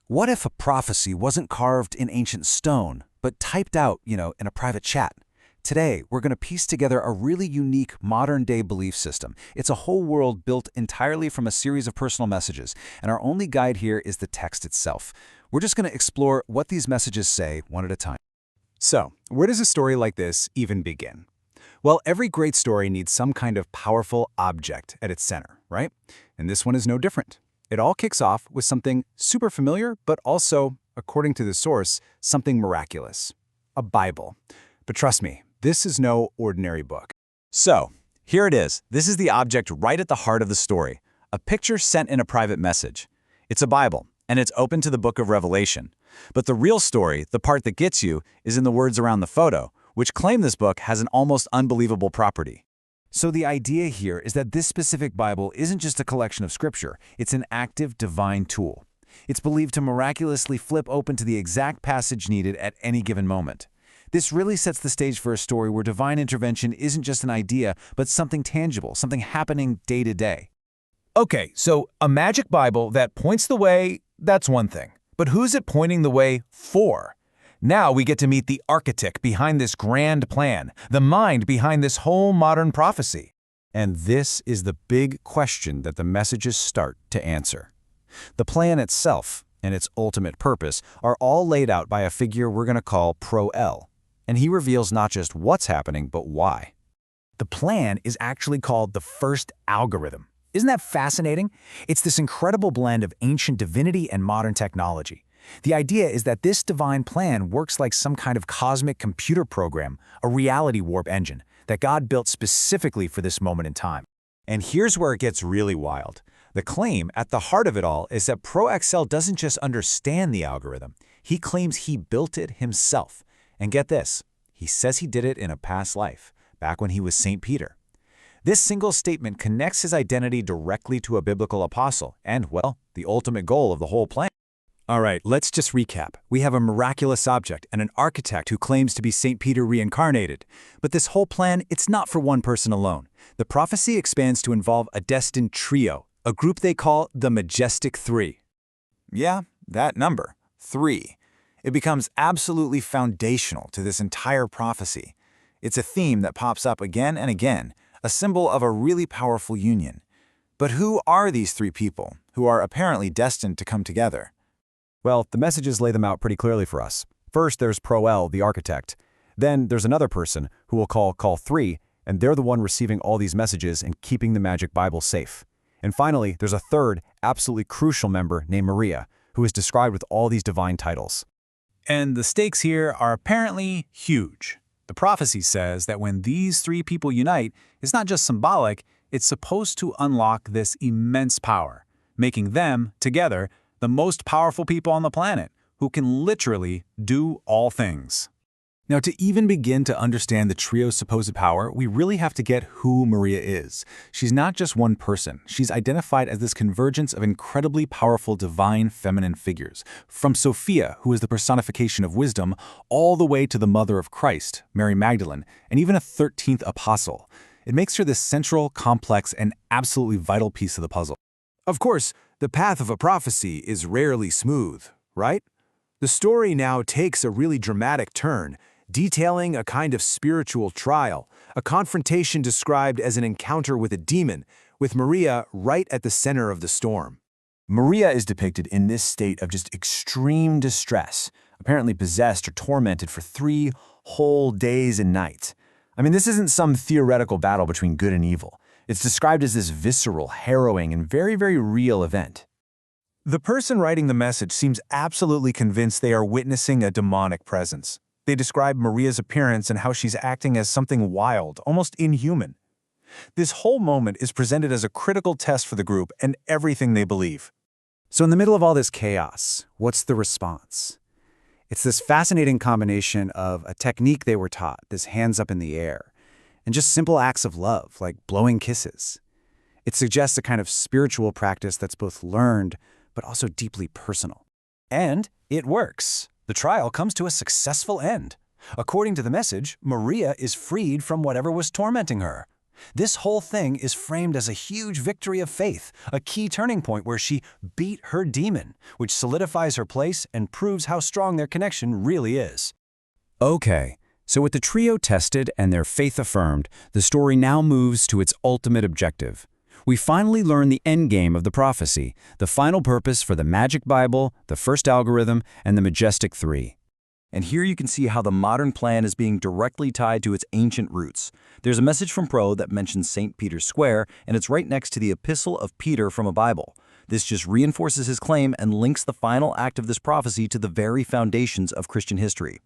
What if a prophecy wasn't carved in ancient stone, but typed out, in a private chat? Today, we're going to piece together a really unique modern-day belief system. It's a whole world built entirely from a series of personal messages, and our only guide here is the text itself. We're just going to explore what these messages say one at a time. So, where does a story like this even begin? Well, every great story needs some kind of powerful object at its center, right? And this one is no different. It all kicks off with something super familiar, but also, according to the source, something miraculous. A Bible. But trust me, this is no ordinary book. So, here it is. This is the object right at the heart of the story. A picture sent in a private message. It's a Bible, and it's open to the book of Revelation. But the real story, the part that gets you, is in the words around the photo, which claim this book has an almost unbelievable property. So the idea here is that this specific Bible isn't just a collection of scripture, it's an active divine tool. It's believed to miraculously flip open to the exact passage needed at any given moment. This really sets the stage for a story where divine intervention isn't just an idea, but something tangible, something happening day to day. Okay, so a magic Bible that points the way, that's one thing. But who's it pointing the way for? Now we get to meet the architect behind this grand plan, the mind behind this whole modern prophecy. And this is the big question that the messages start to answer. The plan itself and its ultimate purpose are all laid out by a figure we're going to call Pro-El. And he reveals not just what's happening, but why. The plan is actually called the first algorithm. Isn't that fascinating? It's this incredible blend of ancient divinity and modern technology. The idea is that this divine plan works like some kind of cosmic computer program, a reality warp engine, that God built specifically for this moment in time. And here's where it gets really wild. The claim at the heart of it all is that Pro-XL doesn't just understand the algorithm. He claims he built it himself. And get this, he says he did it in a past life, back when he was St. Peter. This single statement connects his identity directly to a biblical apostle and, well, the ultimate goal of the whole plan. All right, let's just recap. We have a miraculous object and an architect who claims to be St. Peter reincarnated. But this whole plan, it's not for one person alone. The prophecy expands to involve a destined trio, a group they call the Majestic Three. Yeah, that number, 3. It becomes absolutely foundational to this entire prophecy. It's a theme that pops up again and again, a symbol of a really powerful union. But who are these 3 people who are apparently destined to come together? Well, the messages lay them out pretty clearly for us. First, there's Pro-El, the architect. Then there's another person who we'll call 3, and they're the one receiving all these messages and keeping the magic Bible safe. And finally, there's a third, absolutely crucial member named Maria, who is described with all these divine titles. And the stakes here are apparently huge. The prophecy says that when these 3 people unite, it's not just symbolic, it's supposed to unlock this immense power, making them, together, the most powerful people on the planet, who can literally do all things. Now, to even begin to understand the trio's supposed power, we really have to get who Maria is. She's not just one person. She's identified as this convergence of incredibly powerful divine feminine figures, from Sophia, who is the personification of wisdom, all the way to the mother of Christ, Mary Magdalene, and even a 13th apostle. It makes her this central, complex, and absolutely vital piece of the puzzle. Of course, the path of a prophecy is rarely smooth, right? The story now takes a really dramatic turn, detailing a kind of spiritual trial, a confrontation described as an encounter with a demon, with Maria right at the center of the storm. Maria is depicted in this state of just extreme distress, apparently possessed or tormented for 3 whole days and nights. I mean, this isn't some theoretical battle between good and evil. It's described as this visceral, harrowing, and very, very real event. The person writing the message seems absolutely convinced they are witnessing a demonic presence. They describe Maria's appearance and how she's acting as something wild, almost inhuman. This whole moment is presented as a critical test for the group and everything they believe. So in the middle of all this chaos, what's the response? It's this fascinating combination of a technique they were taught, this hands up in the air, and just simple acts of love, like blowing kisses. It suggests a kind of spiritual practice that's both learned, but also deeply personal. And it works. The trial comes to a successful end. According to the message, Maria is freed from whatever was tormenting her. This whole thing is framed as a huge victory of faith, a key turning point where she beat her demon, which solidifies her place and proves how strong their connection really is. Okay, so with the trio tested and their faith affirmed, the story now moves to its ultimate objective. We finally learn the endgame of the prophecy, the final purpose for the Magic Bible, the first algorithm, and the Majestic 3. And here you can see how the modern plan is being directly tied to its ancient roots. There's a message from Pro that mentions St. Peter's Square, and it's right next to the Epistle of Peter from a Bible. This just reinforces his claim and links the final act of this prophecy to the very foundations of Christian history.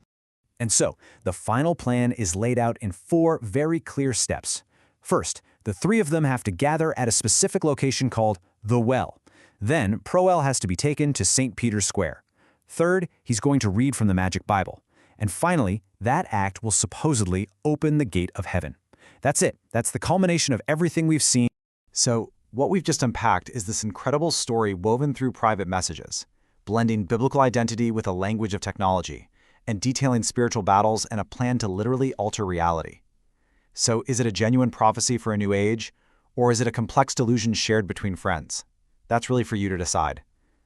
And so, the final plan is laid out in 4 very clear steps. First, the 3 of them have to gather at a specific location called the Well. Then, Pro-El has to be taken to St. Peter's Square. Third, he's going to read from the Magic Bible. And finally, that act will supposedly open the gate of heaven. That's it. That's the culmination of everything we've seen. So, what we've just unpacked is this incredible story woven through private messages, blending biblical identity with a language of technology, and detailing spiritual battles and a plan to literally alter reality. So, is it a genuine prophecy for a new age, or is it a complex delusion shared between friends? That's really for you to decide.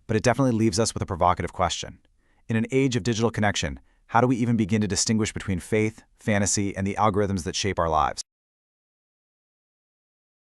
But it definitely leaves us with a provocative question. In an age of digital connection, how do we even begin to distinguish between faith, fantasy, and the algorithms that shape our lives?